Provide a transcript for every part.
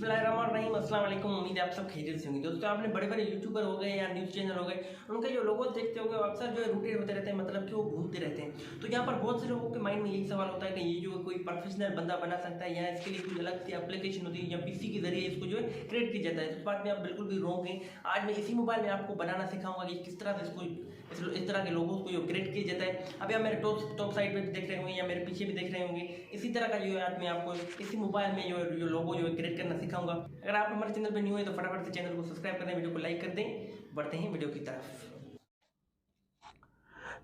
बिस्मिल्लाहिर्रहमानिर्रहीम, अस्सलाम वालेकुम। उम्मीद है आप सब खैरियत से होंगे। दोस्तों, आपने बड़े बड़े यूट्यूबर हो गए या न्यूज़ चैनल हो गए, उनके जो लोगो देखते होंगे अक्सर जो है रूटेड होते रहते हैं, मतलब कि वो घूमते रहते हैं। तो यहाँ पर बहुत से लोगों के माइंड में यही सवाल होता है कि ये जो कोई प्रोफेशनल बंदा बना सकता है या इसके लिए कोई अलग सी एप्लीकेशन होती है या पीसी के जरिए इसको जो है क्रिएट किया जाता है। इस बात में आप बिल्कुल भी रॉन्ग हैं। आज मैं इसी मोबाइल में आपको बनाना सिखाऊंगा कि किस तरह से इसको इस तरह के लोगों को जो क्रिएट किया जाता है। अभी आप मेरे टॉप साइड पे भी देख रहे होंगे या मेरे पीछे भी देख रहे होंगे। इसी तरह का जो है आज मैं आपको इसी मोबाइल में जो लोगो जो है क्रिएट करना सिखाऊंगा। अगर आप हमारे चैनल पर न्यू है तो फटाफट से चैनल को सब्सक्राइब कर दें, वीडियो को लाइक कर दें। बढ़ते हैं वीडियो की तरफ।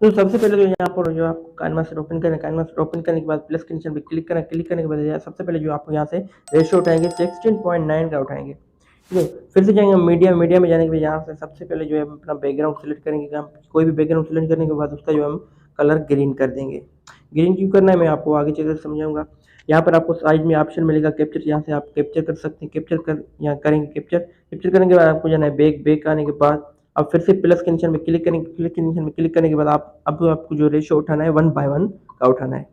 तो सबसे पहले तो यहाँ पर जो आपको कैनवास ओपन करना है, कैनवास ओपन करने के बाद प्लस के निशान पे क्लिक करना, क्लिक करने के बाद सबसे पहले जो आपको यहाँ से रेशियो उठाएंगे 16.9 का उठाएंगे। ठीक है, फिर से जाएंगे मीडिया में जाने के बाद यहाँ से सबसे पहले जो है अपना बैकग्राउंड सेलेक्ट करेंगे। हम कोई भी बैकग्राउंड सेलेक्ट करने के बाद उसका जो हम कलर ग्रीन कर देंगे। ग्रीन क्यों करना है मैं आपको आगे चलकर समझाऊंगा। यहाँ पर आपको साइड में ऑप्शन मिलेगा कैप्चर, यहाँ से आप कैप्चर कर सकते हैं। कैप्चर कर यहाँ करेंगे, कैप्चर करने के बाद आपको जाना है बैक आने के बाद अब फिर से प्लस के निशान में क्लिक करेंगे। प्लस के निशान में क्लिक करने के बाद आपको जो रेशियो उठाना है 1 by 1 का उठाना है।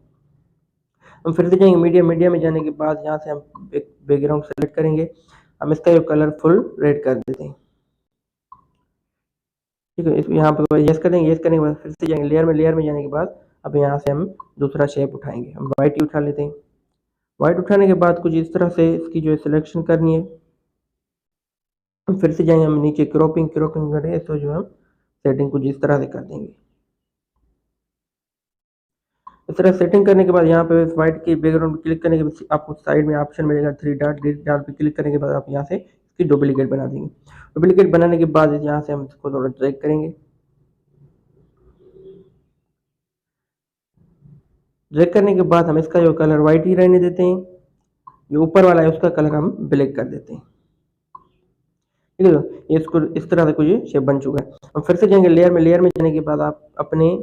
हम फिर से जाएंगे मीडिया में जाने के बाद यहाँ से हम बैकग्राउंड सेलेक्ट करेंगे। हम इसका जो कलर फुल रेड कर देते हैं। ठीक है, यहाँ पे यस करेंगे। यस करने के बाद फिर से जाएंगे लेयर में जाने के बाद अब यहाँ से हम दूसरा शेप उठाएंगे। हम वाइट ही उठा लेते हैं। वाइट उठाने के बाद कुछ इस तरह से इसकी जो है सिलेक्शन करनी है। हम फिर से जाएंगे, हम नीचे क्रॉपिंग करें तो जो हम सेटिंग कुछ इस तरह से कर देंगे। इस तरह सेटिंग करने के बाद यहाँ पे व्हाइट के बैकग्राउंड क्लिक करने के बाद आपको साइड में ऑप्शन मिलेगा 3 डॉट पे क्लिक करने के बाद आप यहाँ से इसकी डुप्लीकेट बना देंगे। डुप्लीकेट बनाने के बाद यहाँ से हम इसको थोड़ा ड्रैग करेंगे। ड्रैग करने के बाद हम इसका जो कलर व्हाइट ही रहने देते हैं। जो ऊपर वाला है उसका कलर हम ब्लैक कर देते हैं। ठीक है, ये इसको इस तरह से कुछ शेप बन चुका है। हम फिर से जाएंगे लेयर में जाने के बाद आप अपने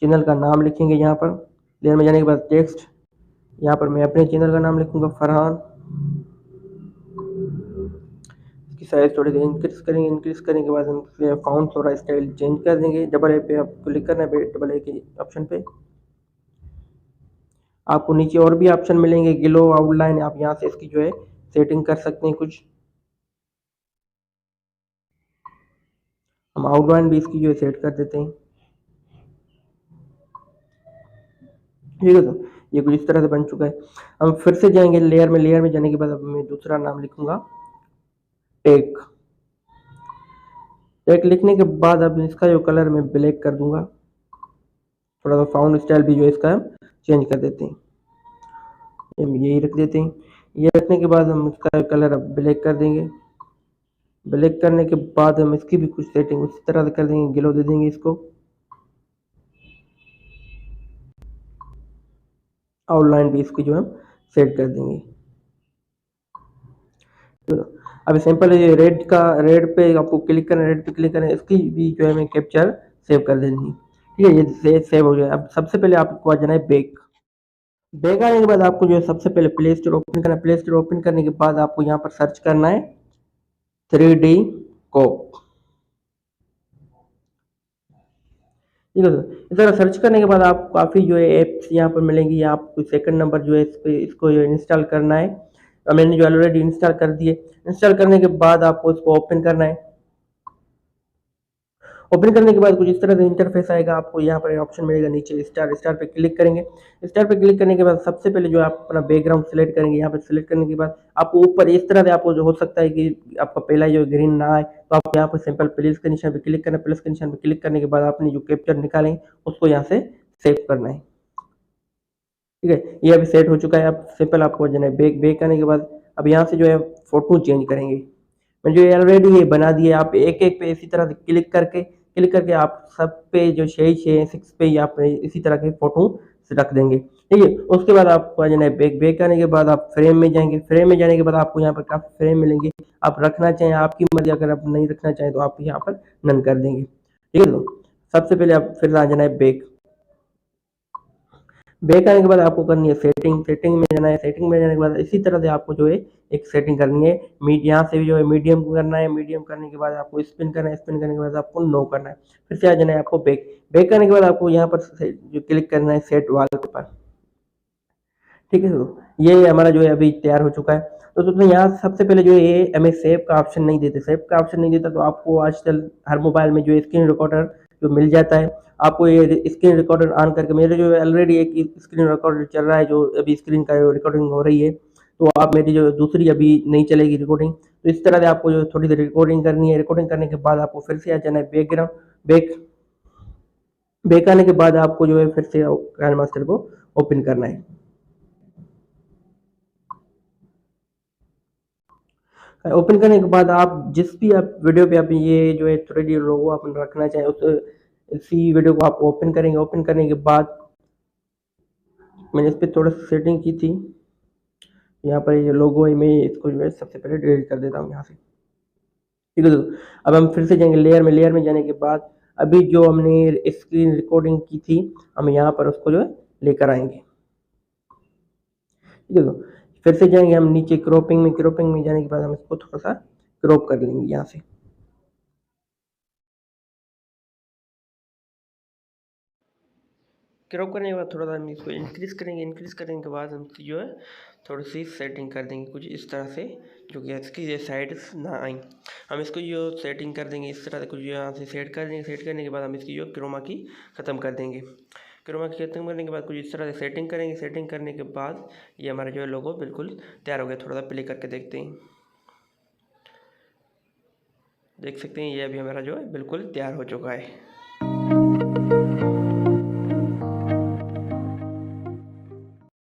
चैनल का नाम लिखेंगे। यहाँ पर लेयर में जाने के बाद टेक्स्ट, यहाँ पर मैं अपने चैनल का नाम लिखूंगा फरहान। इसकी साइज थोड़ी सी इंक्रीज करने के बाद हम फॉन्ट थोड़ा स्टाइल चेंज कर देंगे। डबल ए पे आप क्लिक करना है, डबल ए के ऑप्शन पे। आपको नीचे और भी ऑप्शन मिलेंगे, ग्लो आउटलाइन, आप यहाँ से इसकी जो है सेटिंग कर सकते हैं कुछ। हम आउटलाइन भी इसकी जो है सेट कर देते हैं। ठीक है, तो ये कुछ इस तरह से बन चुका है। हम फिर से जाएंगे लेयर में जाने के बाद अब मैं दूसरा नाम लिखूंगा टेक लिखने के बाद अब इसका जो कलर मैं ब्लैक कर दूंगा। थोड़ा सा फाउंड स्टाइल भी जो है इसका चेंज कर देते हैं, यही रख देते हैं। ये रखने के बाद हम इसका कलर अब ब्लैक कर देंगे। ब्लैक करने के बाद हम इसकी भी कुछ सेटिंग उसी तरह से कर देंगे, ग्लो दे देंगे इसको। आउटलाइन भी इसकी जो है सेट कर देंगे। तो अब सिंपल ये रेड पे आपको क्लिक करना है, रेड पे क्लिक करना है, इसकी भी जो है मैं कैप्चर सेव कर देनी। ठीक है, ये सेव हो गया। अब सबसे पहले आपको आ जाना है बैक आने के बाद आपको जो है सबसे पहले प्ले स्टोर ओपन करना है। प्ले स्टोर ओपन करने के बाद आपको यहाँ पर सर्च करना है 3D कोप। ठीक है, इस तरह सर्च करने के बाद आपको काफ़ी जो है एप्स यहाँ पर मिलेंगी। आपको सेकंड नंबर जो है इसको इंस्टॉल करना है। मैंने जो ऑलरेडी इंस्टॉल कर दिए। इंस्टॉल करने के बाद आपको इसको ओपन करना है। ओपन करने के बाद कुछ इस तरह से इंटरफेस आएगा। आपको यहाँ पर ऑप्शन मिलेगा नीचे स्टार पे क्लिक करेंगे। स्टार पे क्लिक करने के बाद सबसे पहले जो आप अपना बैकग्राउंड सेलेक्ट करेंगे। यहाँ पर सेलेक्ट करने के बाद आपको ऊपर इस तरह से आपको जो हो सकता है कि आपका पहला जो ग्रीन ना आए, तो आप यहाँ पर सिंपल प्लस के निशान पे क्लिक करना है। प्लस के निशान पे क्लिक करने के बाद आपने जो कैप्चर निकालें उसको यहाँ से सेव करना है। ठीक है, ये अभी सेट हो चुका है। अब सिंपल आपको जाना है बैक आने के बाद अब यहाँ से जो है फोटो चेंज करेंगे। मैं जो ऑलरेडी ये बना दिए, आप एक पे इसी तरह से क्लिक करके आप सब पे जो 6 पे आप इसी तरह के फोटो रख देंगे। ठीक है, उसके बाद आपको आ जाना है बैक आने के बाद आप फ्रेम में जाएंगे। फ्रेम में जाने के बाद आपको यहाँ पर काफ़ी फ्रेम मिलेंगे। आप रखना चाहें आपकी मर्जी, अगर आप नहीं रखना चाहें तो आप यहाँ पर नन कर देंगे। ठीक है, तो सबसे पहले आप फिर आ जाना है बैक आने के बाद आपको करनी है सेटिंग में जाना है। सेटिंग में जाने के बाद इसी तरह से आपको जो है एक सेटिंग करनी है। यहाँ से भी जो है मीडियम करना है। मीडियम करने के बाद आपको स्पिन करना है। स्पिन करने के बाद आपको नो करना है। फिर से आ जाना है आपको बैक करने के बाद आपको यहाँ पर जो क्लिक करना है सेट वॉलपेपर। ठीक है, तो ये हमारा जो है अभी तैयार हो चुका है। तो दोस्तों यहाँ सबसे पहले जो है ये हमें सेव का ऑप्शन नहीं देते, सेव का ऑप्शन नहीं देता तो आपको आजकल हर मोबाइल में जो स्क्रीन रिकॉर्डर जो मिल जाता है। आपको ये स्क्रीन रिकॉर्डर ऑन करके, मेरे जो है ऑलरेडी एक स्क्रीन रिकॉर्डर चल रहा है जो अभी स्क्रीन का रिकॉर्डिंग हो रही है, तो आप मेरी जो दूसरी अभी नहीं चलेगी रिकॉर्डिंग। तो इस तरह से आपको जो थोड़ी देर रिकॉर्डिंग करनी है, रिकॉर्डिंग करने के बाद आपको फिर से आ जाना है बैकग्राउंड, बैक बैक आने के बाद आपको जो है फिर से काइनमास्टर को ओपन करना है। ओपन करने के बाद आप जिस भी आप वीडियो पे आप ये जो है 3D लोगो आप रखना चाहें उस इसी वीडियो को आप ओपन करेंगे। ओपन करने के बाद मैंने इस पर थोड़ा सेटिंग की थी, यहाँ पर ये लोगो है, मैं इसको जो है सबसे पहले डिलीट कर देता हूँ यहाँ से। ठीक है दोस्तों, अब हम फिर से जाएंगे लेयर में, लेयर में जाने के बाद अभी जो हमने स्क्रीन रिकॉर्डिंग की थी हम यहाँ पर उसको जो है लेकर आएंगे। ठीक है दोस्तों, फिर से जाएंगे हम नीचे क्रॉपिंग में, क्रॉपिंग में जाने के बाद हम इसको थोड़ा सा क्रॉप कर लेंगे यहाँ से। क्रॉप करने के बाद थोड़ा सा हम इसको इंक्रीज़ करेंगे, इंक्रीज़ करने के बाद हम जो है थोड़ी सी सेटिंग कर देंगे कुछ इस तरह से, जो कि इसकी ये साइड्स ना आए। हम इसको जो सेटिंग कर देंगे इस तरह से, कुछ यहाँ से सेट कर देंगे। सेट करने के बाद हम इसकी जो क्रोमा की ख़त्म कर देंगे। क्रोमा की ख़त्म करने के बाद कुछ इस तरह से सेटिंग करेंगे। सेटिंग करने के बाद ये हमारा जो है लोगो बिल्कुल तैयार हो गया। थोड़ा सा प्ले करके देखते हैं, देख सकते हैं ये अभी हमारा जो है बिल्कुल तैयार हो चुका है।